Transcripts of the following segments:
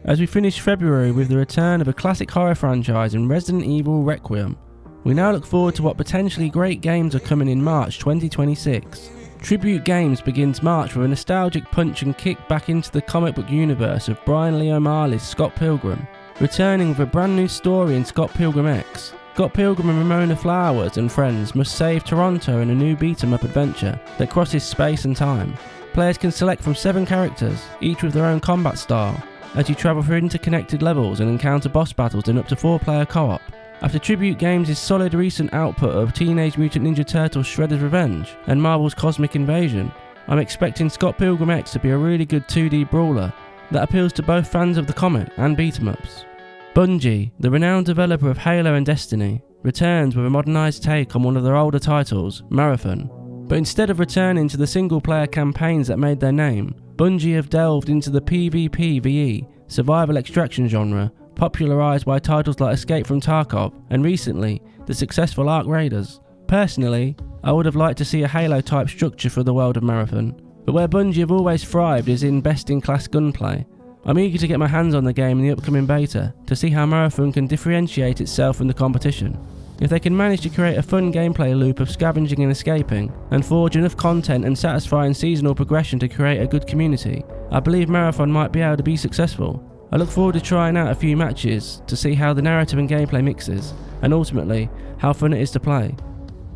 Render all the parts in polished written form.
as we finish February with the return of a classic horror franchise in Resident Evil Requiem. We now look forward to what potentially great games are coming in March 2026. Tribute Games begins March with a nostalgic punch and kick back into the comic book universe of Brian Lee O'Malley's Scott Pilgrim, returning with a brand new story in Scott Pilgrim Ex. Scott Pilgrim and Ramona Flowers and friends must save Toronto in a new beat-em-up adventure that crosses space and time. Players can select from 7 characters, each with their own combat style, as you travel through interconnected levels and encounter boss battles in up to 4-player co-op. After Tribute Games' solid recent output of Teenage Mutant Ninja Turtles Shredder's Revenge and Marvel's Cosmic Invasion, I'm expecting Scott Pilgrim Ex to be a really good 2D brawler that appeals to both fans of the comic and beat-em-ups. Bungie, the renowned developer of Halo and Destiny, returns with a modernised take on one of their older titles, Marathon. But instead of returning to the single-player campaigns that made their name, Bungie have delved into the PvPvE, survival extraction genre, popularised by titles like Escape from Tarkov and recently, the successful Ark Raiders. Personally, I would have liked to see a Halo-type structure for the world of Marathon, but where Bungie have always thrived is in best-in-class gunplay. I'm eager to get my hands on the game in the upcoming beta to see how Marathon can differentiate itself from the competition. If they can manage to create a fun gameplay loop of scavenging and escaping, and forge enough content and satisfying seasonal progression to create a good community, I believe Marathon might be able to be successful. I look forward to trying out a few matches to see how the narrative and gameplay mixes, and ultimately, how fun it is to play.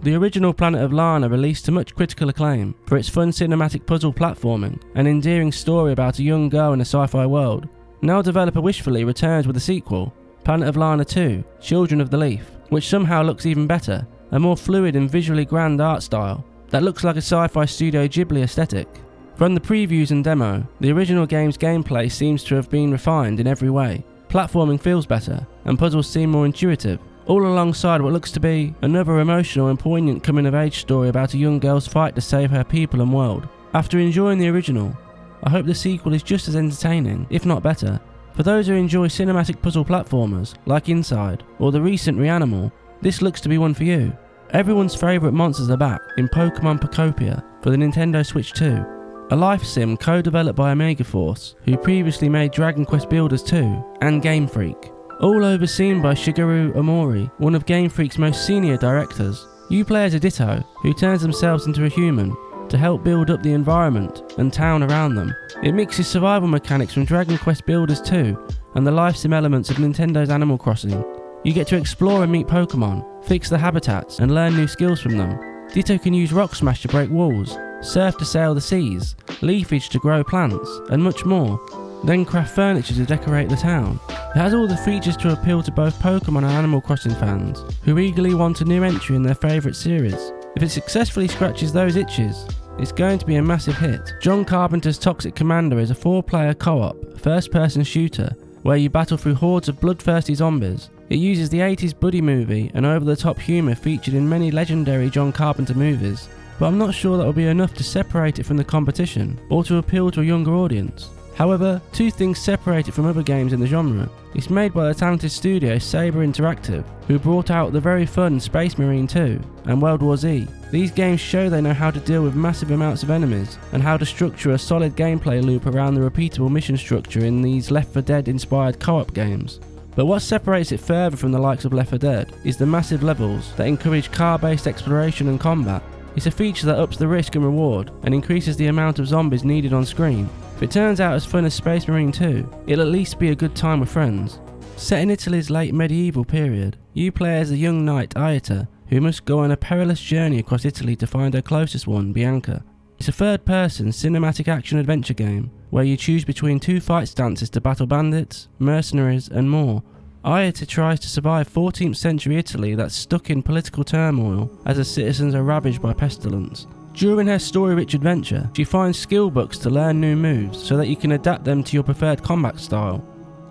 The original Planet of Lana released to much critical acclaim for its fun cinematic puzzle platforming and endearing story about a young girl in a sci-fi world. Now developer wishfully returns with a sequel, Planet of Lana 2, Children of the Leaf, which somehow looks even better, a more fluid and visually grand art style that looks like a sci-fi Studio Ghibli aesthetic. From the previews and demo, the original game's gameplay seems to have been refined in every way. Platforming feels better, and puzzles seem more intuitive, all alongside what looks to be another emotional and poignant coming-of-age story about a young girl's fight to save her people and world. After enjoying the original, I hope the sequel is just as entertaining, if not better. For those who enjoy cinematic puzzle platformers, like Inside, or the recent Reanimal, this looks to be one for you. Everyone's favourite monsters are back in Pokemon Pokopia for the Nintendo Switch 2, a life sim co-developed by Omega Force, who previously made Dragon Quest Builders 2 and Game Freak. All overseen by Shigeru Omori, one of Game Freak's most senior directors. You play as a Ditto, who turns themselves into a human to help build up the environment and town around them. It mixes survival mechanics from Dragon Quest Builders 2 and the life sim elements of Nintendo's Animal Crossing. You get to explore and meet Pokemon, fix their habitats and learn new skills from them. Ditto can use Rock Smash to break walls, surf to sail the seas, leafage to grow plants, and much more. Then craft furniture to decorate the town. It has all the features to appeal to both Pokemon and Animal Crossing fans, who eagerly want a new entry in their favourite series. If it successfully scratches those itches, it's going to be a massive hit. John Carpenter's Toxic Commando is a 4-player co-op, first-person shooter, where you battle through hordes of bloodthirsty zombies. It uses the 80s buddy movie and over-the-top humour featured in many legendary John Carpenter movies, but I'm not sure that will be enough to separate it from the competition, or to appeal to a younger audience. However, 2 things separate it from other games in the genre. It's made by the talented studio Saber Interactive, who brought out the very fun Space Marine 2 and World War Z. These games show they know how to deal with massive amounts of enemies, and how to structure a solid gameplay loop around the repeatable mission structure in these Left 4 Dead inspired co-op games. But what separates it further from the likes of Left 4 Dead is the massive levels that encourage car-based exploration and combat. It's a feature that ups the risk and reward and increases the amount of zombies needed on screen. If it turns out as fun as Space Marine 2, it'll at least be a good time with friends. Set in Italy's late medieval period, you play as a young knight Aieta, who must go on a perilous journey across Italy to find her closest one, Bianca. It's a third-person cinematic action-adventure game, where you choose between 2 fight stances to battle bandits, mercenaries and more. Aieta tries to survive 14th century Italy that's stuck in political turmoil as the citizens are ravaged by pestilence. During her story-rich adventure, she finds skill books to learn new moves so that you can adapt them to your preferred combat style.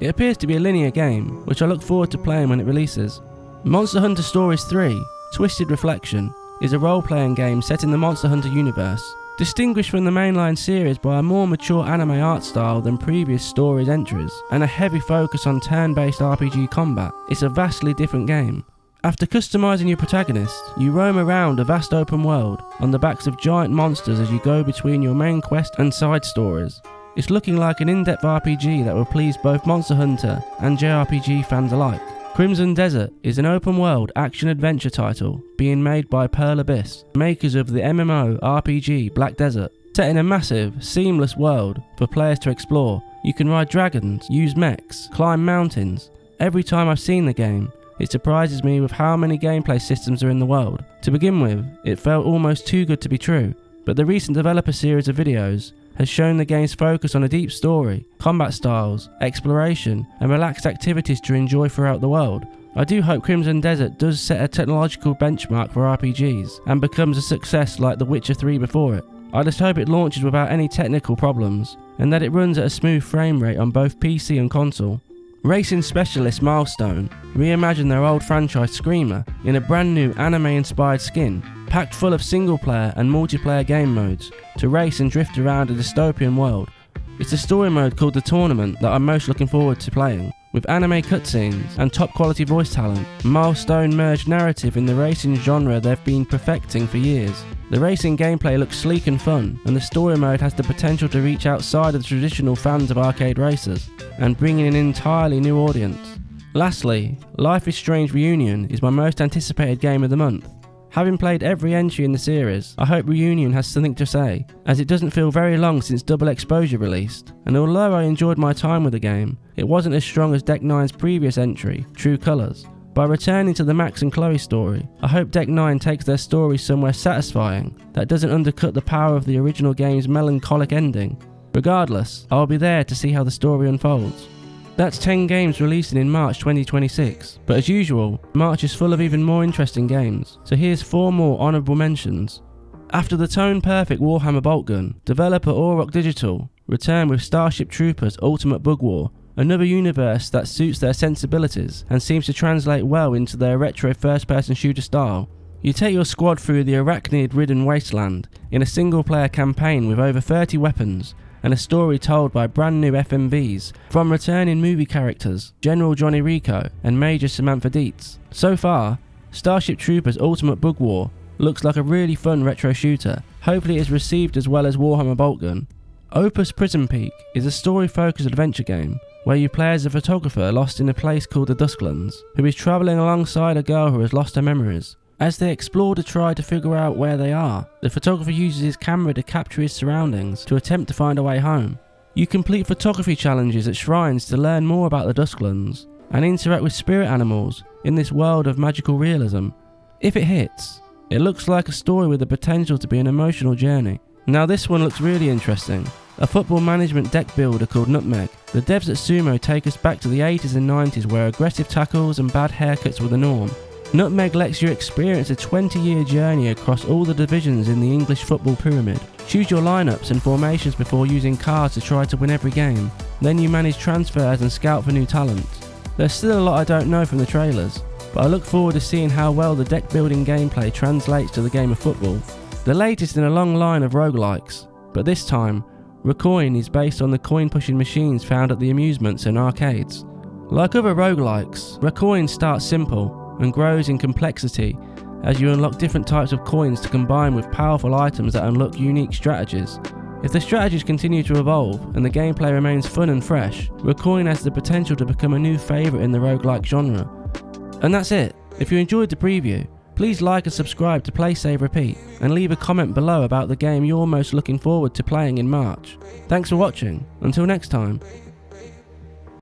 It appears to be a linear game, which I look forward to playing when it releases. Monster Hunter Stories 3, Twisted Reflection, is a role-playing game set in the Monster Hunter universe, distinguished from the mainline series by a more mature anime art style than previous stories entries, and a heavy focus on turn-based RPG combat. It's a vastly different game. After customising your protagonist, you roam around a vast open world on the backs of giant monsters as you go between your main quest and side stories. It's looking like an in-depth RPG that will please both Monster Hunter and JRPG fans alike. Crimson Desert is an open-world action-adventure title being made by Pearl Abyss, makers of the MMO RPG Black Desert. Set in a massive, seamless world for players to explore. You can ride dragons, use mechs, climb mountains. Every time I've seen the game, it surprises me with how many gameplay systems are in the world. To begin with, it felt almost too good to be true, but the recent developer series of videos has shown the game's focus on a deep story, combat styles, exploration, and relaxed activities to enjoy throughout the world. I do hope Crimson Desert does set a technological benchmark for RPGs and becomes a success like The Witcher 3 before it. I just hope it launches without any technical problems and that it runs at a smooth frame rate on both PC and console. Racing specialist Milestone reimagined their old franchise Screamer in a brand new anime-inspired skin, packed full of single-player and multiplayer game modes to race and drift around a dystopian world. It's the story mode called The Tournament that I'm most looking forward to playing. With anime cutscenes and top-quality voice talent, Milestone merged narrative in the racing genre they've been perfecting for years. The racing gameplay looks sleek and fun, and the story mode has the potential to reach outside of the traditional fans of arcade racers and bring in an entirely new audience. Lastly, Life is Strange Reunion is my most anticipated game of the month. Having played every entry in the series, I hope Reunion has something to say, as it doesn't feel very long since Double Exposure released, and although I enjoyed my time with the game, it wasn't as strong as Deck 9's previous entry, True Colours. By returning to the Max and Chloe story, I hope Deck 9 takes their story somewhere satisfying that doesn't undercut the power of the original game's melancholic ending. Regardless, I'll be there to see how the story unfolds. That's 10 games releasing in March 2026, but as usual, March is full of even more interesting games, so here's 4 more honourable mentions. After the tone-perfect Warhammer Boltgun, developer Auroch Digital returned with Starship Troopers Ultimate Bug War, another universe that suits their sensibilities and seems to translate well into their retro first-person shooter style. You take your squad through the arachnid-ridden wasteland in a single-player campaign with over 30 weapons, and a story told by brand new FMVs from returning movie characters General Johnny Rico and Major Samantha Dietz. So far, Starship Troopers Ultimate Bug War looks like a really fun retro shooter. Hopefully it is received as well as Warhammer Boltgun. Opus Prism Peak is a story-focused adventure game where you play as a photographer lost in a place called the Dusklands, who is travelling alongside a girl who has lost her memories. As they explore to try to figure out where they are, the photographer uses his camera to capture his surroundings to attempt to find a way home. You complete photography challenges at shrines to learn more about the Dusklands and interact with spirit animals in this world of magical realism. If it hits, it looks like a story with the potential to be an emotional journey. Now this one looks really interesting. A football management deck builder called Nutmeg. The devs at Sumo take us back to the 80s and 90s where aggressive tackles and bad haircuts were the norm. Nutmeg lets you experience a 20-year journey across all the divisions in the English football pyramid. Choose your lineups and formations before using cards to try to win every game. Then you manage transfers and scout for new talent. There's still a lot I don't know from the trailers, but I look forward to seeing how well the deck building gameplay translates to the game of football. The latest in a long line of roguelikes, but this time, Raccoin is based on the coin-pushing machines found at the amusements and arcades. Like other roguelikes, Raccoin starts simple and grows in complexity as you unlock different types of coins to combine with powerful items that unlock unique strategies. If the strategies continue to evolve and the gameplay remains fun and fresh, Raccoin has the potential to become a new favourite in the roguelike genre. And that's it. If you enjoyed the preview, please like and subscribe to Play Save Repeat and leave a comment below about the game you're most looking forward to playing in March. Thanks for watching. Until next time.